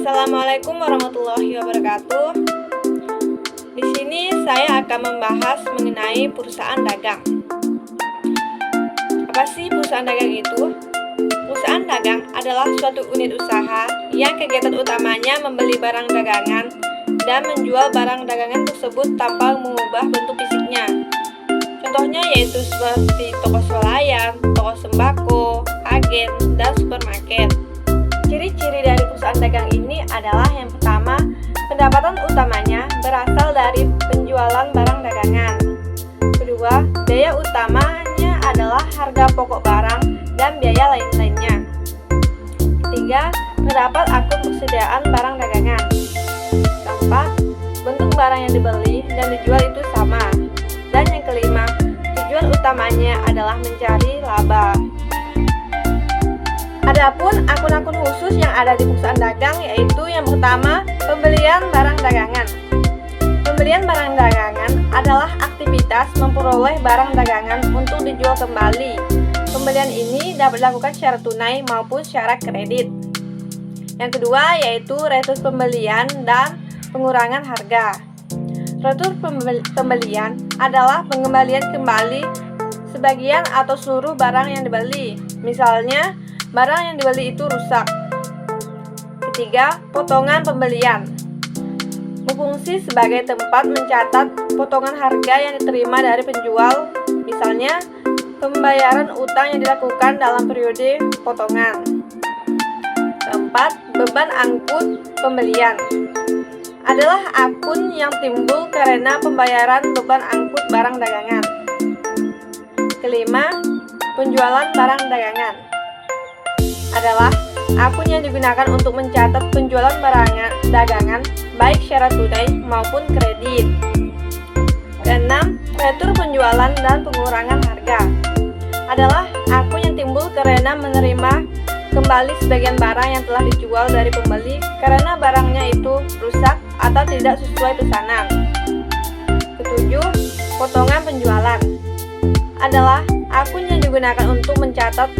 Assalamualaikum warahmatullahi wabarakatuh. Di sini saya akan membahas mengenai perusahaan dagang. Apa sih perusahaan dagang itu? Perusahaan dagang adalah suatu unit usaha yang kegiatan utamanya membeli barang dagangan dan menjual barang dagangan tersebut tanpa mengubah bentuk fisiknya. Contohnya yaitu seperti toko swalayan, toko sembako, agen, dan supermarket. Ciri-ciri dari perusahaan dagang ini adalah yang pertama, pendapatan utamanya berasal dari penjualan barang dagangan. Kedua, biaya utamanya adalah harga pokok barang dan biaya lain-lainnya. Ketiga, terdapat akun persediaan barang dagangan. Keempat, bentuk barang yang dibeli dan dijual itu sama. Dan yang kelima, tujuan utamanya adalah mencari laba. Adapun akun-akun khusus yang ada di perusahaan dagang yaitu yang pertama, pembelian barang dagangan. Pembelian barang dagangan adalah aktivitas memperoleh barang dagangan untuk dijual kembali. Pembelian ini dapat dilakukan secara tunai maupun secara kredit. Yang kedua yaitu retur pembelian dan pengurangan harga. Retur pembelian adalah pengembalian kembali sebagian atau seluruh barang yang dibeli. Misalnya, barang yang dibeli itu rusak. Ketiga, potongan pembelian. Berfungsi sebagai tempat mencatat potongan harga yang diterima dari penjual. Misalnya, pembayaran utang yang dilakukan dalam periode potongan. Keempat, beban angkut pembelian. Adalah akun yang timbul karena pembayaran beban angkut barang dagangan. Kelima, penjualan barang dagangan. Adalah akun yang digunakan untuk mencatat penjualan barang dagangan baik secara tunai maupun kredit. Keenam, retur penjualan dan pengurangan harga. Adalah akun yang timbul karena menerima kembali sebagian barang yang telah dijual dari pembeli karena barangnya itu rusak atau tidak sesuai pesanan. Ketujuh, potongan penjualan. Adalah akun yang digunakan untuk mencatat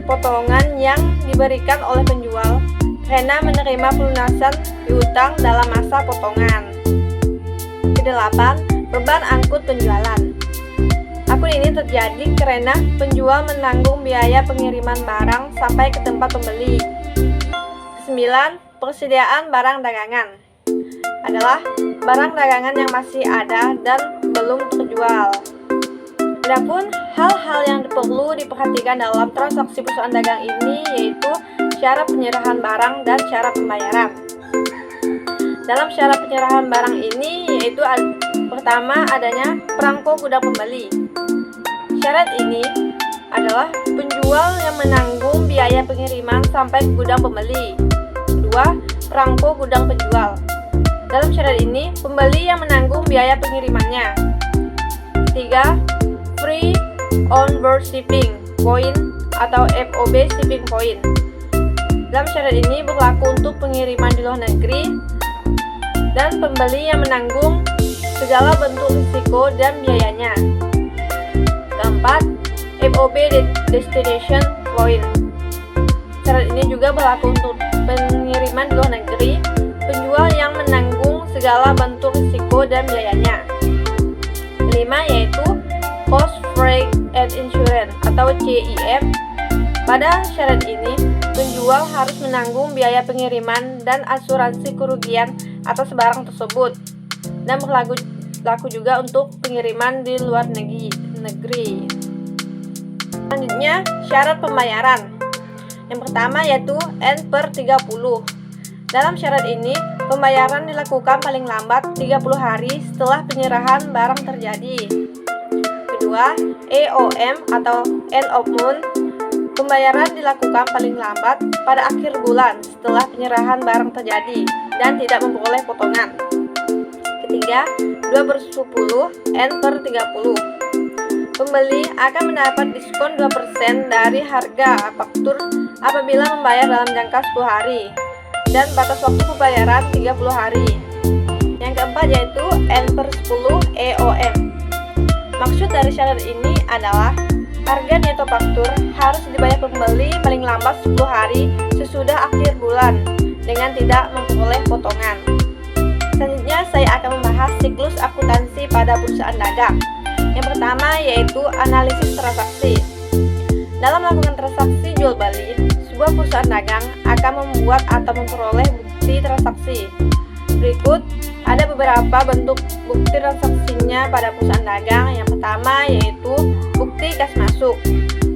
potongan yang diberikan oleh penjual karena menerima pelunasan piutang dalam masa potongan. Kedelapan, beban angkut penjualan. Akun ini terjadi karena penjual menanggung biaya pengiriman barang sampai ke tempat pembeli. Kesembilan, persediaan barang dagangan. Adalah barang dagangan yang masih ada dan belum terjual. Adapun hal-hal yang perlu diperhatikan dalam transaksi perusahaan dagang ini yaitu cara penyerahan barang dan cara pembayaran. Dalam cara penyerahan barang ini yaitu pertama adanya perangko gudang pembeli. Syarat ini adalah penjual yang menanggung biaya pengiriman sampai ke gudang pembeli. Kedua, perangko gudang penjual. Dalam syarat ini pembeli yang menanggung biaya pengirimannya. Ketiga, free on board shipping point atau FOB shipping point. Dalam syarat ini berlaku untuk pengiriman di luar negeri dan pembeli yang menanggung segala bentuk risiko dan biayanya. Keempat, FOB destination point. Syarat ini juga berlaku untuk pengiriman di luar negeri, penjual yang menanggung segala bentuk risiko dan biayanya. Kelima yaitu Cost, Freight, and Insurance atau CIF. Pada syarat ini, penjual harus menanggung biaya pengiriman dan asuransi kerugian atas barang tersebut dan berlaku juga untuk pengiriman di luar negeri. Selanjutnya, syarat pembayaran. Yang pertama yaitu N/30. Dalam syarat ini, pembayaran dilakukan paling lambat 30 hari setelah penyerahan barang terjadi. Kedua, EOM atau end of month. Pembayaran dilakukan paling lambat pada akhir bulan setelah penyerahan barang terjadi dan tidak memperoleh potongan. Ketiga, 2/10 N/30. Pembeli akan mendapat diskon 2% dari harga faktur apabila membayar dalam jangka 10 hari dan batas waktu pembayaran 30 hari. Yang keempat yaitu N/10 EOM. Maksud dari syarat ini adalah harga neto faktur harus dibayar pembeli paling lambat 10 hari sesudah akhir bulan dengan tidak memperoleh potongan. Selanjutnya saya akan membahas siklus akuntansi pada perusahaan dagang. Yang pertama yaitu analisis transaksi. Dalam melakukan transaksi jual beli, sebuah perusahaan dagang akan membuat atau memperoleh bukti transaksi. Berikut ada beberapa bentuk bukti transaksinya pada perusahaan dagang. Yang pertama yaitu bukti kas masuk.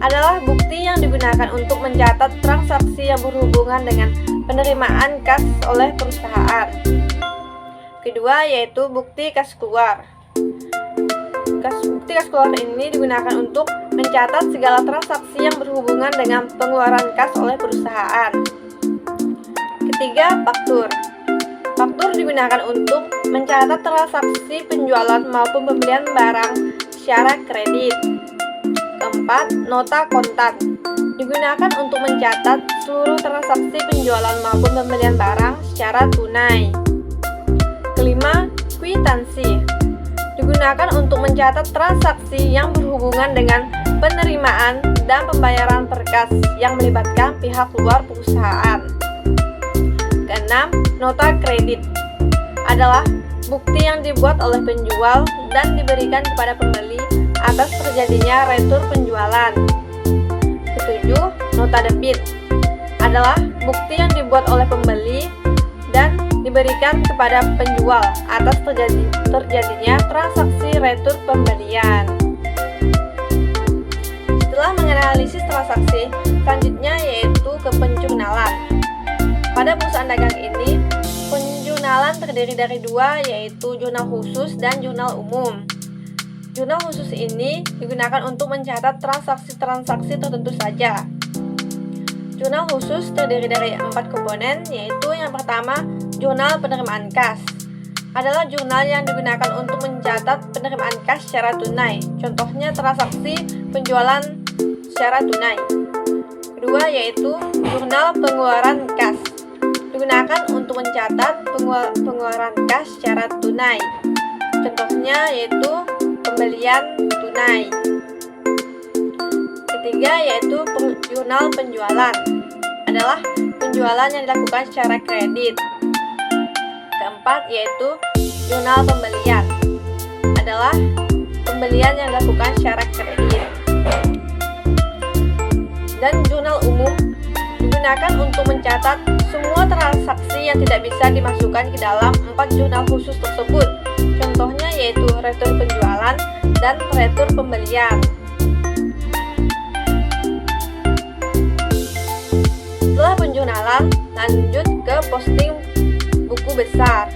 Adalah bukti yang digunakan untuk mencatat transaksi yang berhubungan dengan penerimaan kas oleh perusahaan. Kedua yaitu bukti kas keluar. Bukti kas keluar ini digunakan untuk mencatat segala transaksi yang berhubungan dengan pengeluaran kas oleh perusahaan. Ketiga, faktur. Faktur digunakan untuk mencatat transaksi penjualan maupun pembelian barang secara kredit. Keempat, nota kontan. Digunakan untuk mencatat seluruh transaksi penjualan maupun pembelian barang secara tunai. Kelima, kwitansi. Digunakan untuk mencatat transaksi yang berhubungan dengan penerimaan dan pembayaran berkas yang melibatkan pihak luar perusahaan. Keenam, nota kredit adalah bukti yang dibuat oleh penjual dan diberikan kepada pembeli atas terjadinya retur penjualan. Ketujuh, nota debit adalah bukti yang dibuat oleh pembeli dan diberikan kepada penjual atas terjadinya transaksi retur pembelian. Setelah menganalisis transaksi, selanjutnya yaitu ke penjurnalan. Pada perusahaan dagang ini, penjurnalan terdiri dari dua, yaitu jurnal khusus dan jurnal umum. Jurnal khusus ini digunakan untuk mencatat transaksi-transaksi tertentu saja. Jurnal khusus terdiri dari 4 komponen, yaitu yang pertama, jurnal penerimaan kas. Adalah jurnal yang digunakan untuk mencatat penerimaan kas secara tunai. Contohnya transaksi penjualan secara tunai. Kedua yaitu jurnal pengeluaran kas. Digunakan untuk mencatat pengeluaran kas secara tunai. Contohnya yaitu pembelian tunai. Ketiga yaitu jurnal penjualan. Adalah penjualan yang dilakukan secara kredit. Keempat yaitu jurnal pembelian. Adalah pembelian yang dilakukan secara kredit. Dan jurnal umum digunakan untuk mencatat semua transaksi yang tidak bisa dimasukkan ke dalam 4 jurnal khusus tersebut. Contohnya yaitu retur penjualan dan retur pembelian. Setelah penjurnalan, lanjut ke posting buku besar.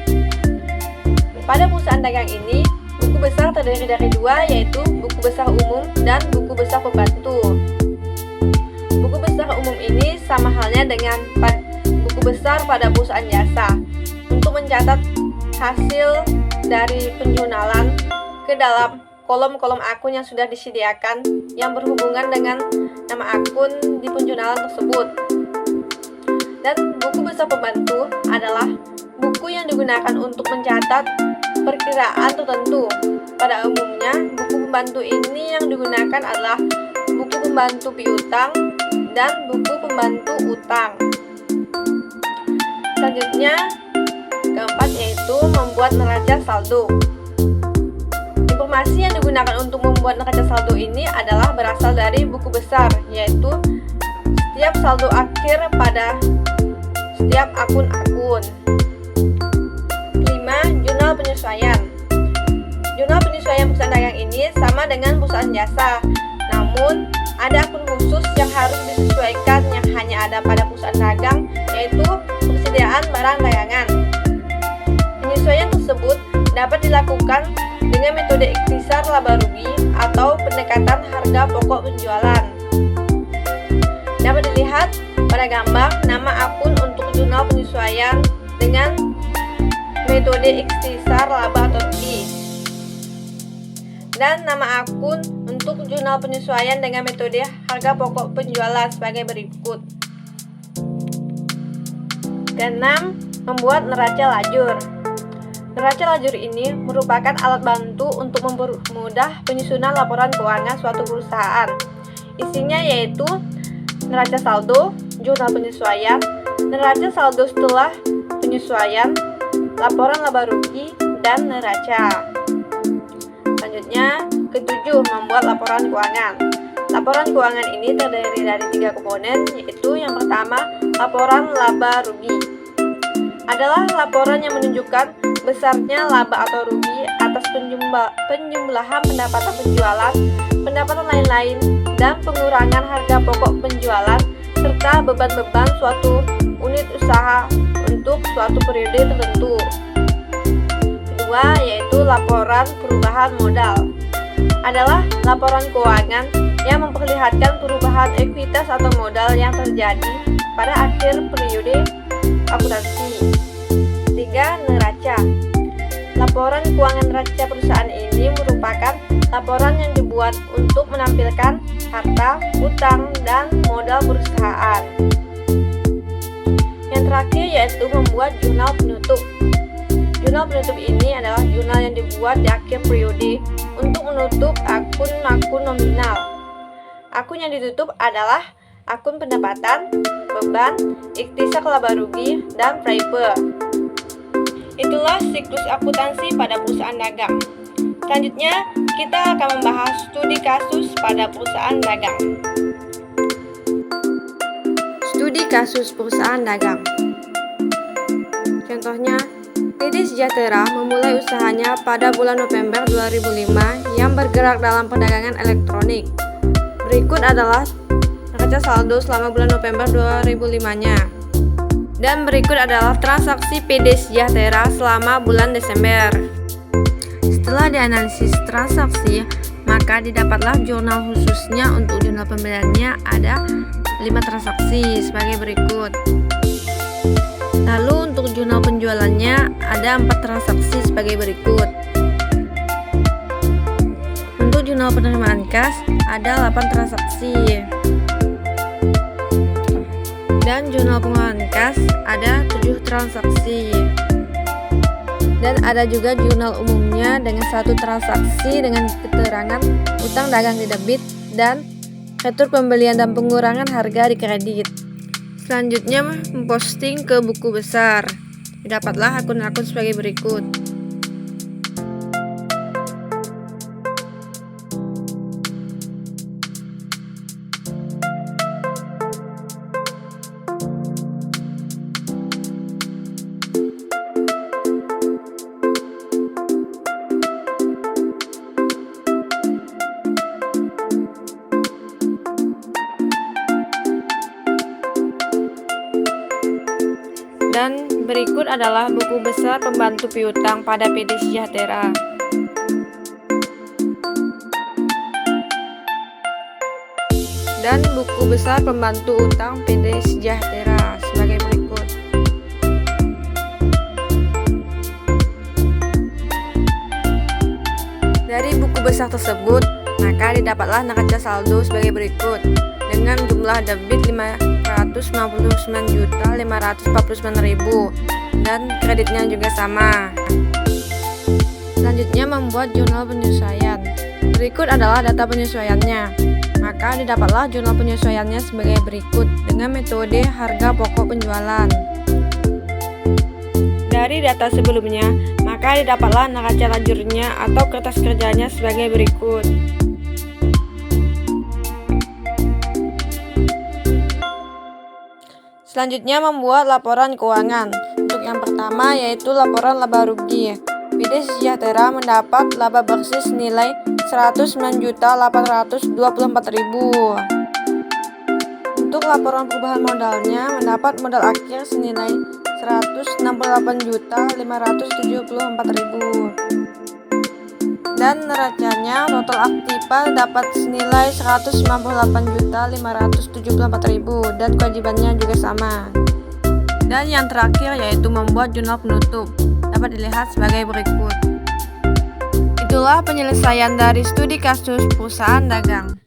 Pada perusahaan dagang ini, buku besar terdiri dari dua, yaitu buku besar umum dan buku besar pembantu. Buku besar umum ini sama halnya dengan buku besar pada perusahaan jasa untuk mencatat hasil dari penjurnalan ke dalam kolom-kolom akun yang sudah disediakan yang berhubungan dengan nama akun di penjurnalan tersebut. Dan buku besar pembantu adalah buku yang digunakan untuk mencatat perkiraan tertentu. Pada umumnya, buku pembantu ini yang digunakan adalah buku pembantu piutang dan buku pembantu utang. Selanjutnya, keempat yaitu membuat neraca saldo. Informasi yang digunakan untuk membuat neraca saldo ini adalah berasal dari buku besar, yaitu setiap saldo akhir pada setiap akun-akun. 5. Jurnal penyesuaian. Jurnal penyesuaian perusahaan dagang ini sama dengan perusahaan jasa, namun ada akun khusus yang harus disesuaikan yang hanya ada pada perusahaan dagang, yaitu persediaan barang dagangan. Penyesuaian tersebut dapat dilakukan dengan metode ikhtisar laba rugi atau pendekatan harga pokok penjualan. Dapat dilihat pada gambar nama akun untuk jurnal penyesuaian dengan metode ikhtisar laba atau rugi, dan nama akun untuk jurnal penyesuaian dengan metode harga pokok penjualan sebagai berikut. Keenam, membuat neraca lajur. Neraca lajur ini merupakan alat bantu untuk mempermudah penyusunan laporan keuangan suatu perusahaan. Isinya yaitu neraca saldo, jurnal penyesuaian, neraca saldo setelah penyesuaian, laporan laba rugi, dan neraca. Selanjutnya, ketujuh, membuat laporan keuangan. Laporan keuangan ini terdiri dari 3 komponen, yaitu yang pertama, laporan laba rugi. Adalah laporan yang menunjukkan besarnya laba atau rugi atas penjumlahan pendapatan penjualan, pendapatan lain-lain, dan pengurangan harga pokok penjualan, serta beban-beban suatu unit usaha untuk suatu periode tertentu. Kedua, yaitu laporan perubahan modal. Adalah laporan keuangan yang memperlihatkan perubahan ekuitas atau modal yang terjadi pada akhir periode akuntansi. 3. Neraca. Laporan keuangan neraca perusahaan ini merupakan laporan yang dibuat untuk menampilkan harta, utang, dan modal perusahaan. Yang terakhir yaitu membuat jurnal penutup. Jurnal penutup ini adalah jurnal yang dibuat di akhir periode untuk menutup akun-akun nominal. Akun yang ditutup adalah akun pendapatan, beban, ikhtisar laba rugi, dan Praipa. Itulah siklus akuntansi pada perusahaan dagang. Selanjutnya, kita akan membahas studi kasus pada perusahaan dagang. Studi kasus perusahaan dagang. Contohnya, PD Sejahtera memulai usahanya pada bulan November 2005 yang bergerak dalam perdagangan elektronik. Berikut adalah neraca saldo selama bulan November 2005-nya. Dan berikut adalah transaksi PD Sejahtera selama bulan Desember. Setelah dianalisis transaksi, maka didapatlah jurnal khususnya. Untuk jurnal pembeliannya ada 5 transaksi sebagai berikut. Lalu untuk jurnal penjualannya ada 4 transaksi sebagai berikut. Untuk jurnal penerimaan kas ada 8 transaksi. Dan jurnal pengeluaran kas ada 7 transaksi. Dan ada juga jurnal umumnya dengan 1 transaksi dengan keterangan utang dagang di debit dan retur pembelian dan pengurangan harga di kredit. Selanjutnya memposting ke buku besar. Didapatlah akun-akun sebagai berikut. Dan berikut adalah buku besar pembantu piutang pada PD Sejahtera. Dan buku besar pembantu utang PD Sejahtera sebagai berikut. Dari buku besar tersebut, maka didapatlah neraca saldo sebagai berikut dengan jumlah debit 599.549.000 dan kreditnya juga sama. Selanjutnya membuat jurnal penyesuaian. Berikut adalah data penyesuaiannya. Maka didapatlah jurnal penyesuaiannya sebagai berikut dengan metode harga pokok penjualan. Dari data sebelumnya, maka didapatlah neraca lajurnya atau kertas kerjanya sebagai berikut. Selanjutnya membuat laporan keuangan. Untuk yang pertama yaitu laporan laba rugi. PD Sejahtera mendapat laba bersih senilai 109.824.000. Untuk laporan perubahan modalnya mendapat modal akhir senilai 168.574.000. Dan neracanya total aktiva dapat senilai 198.574.000 dan kewajibannya juga sama. Dan yang terakhir yaitu membuat jurnal penutup, dapat dilihat sebagai berikut. Itulah penyelesaian dari studi kasus perusahaan dagang.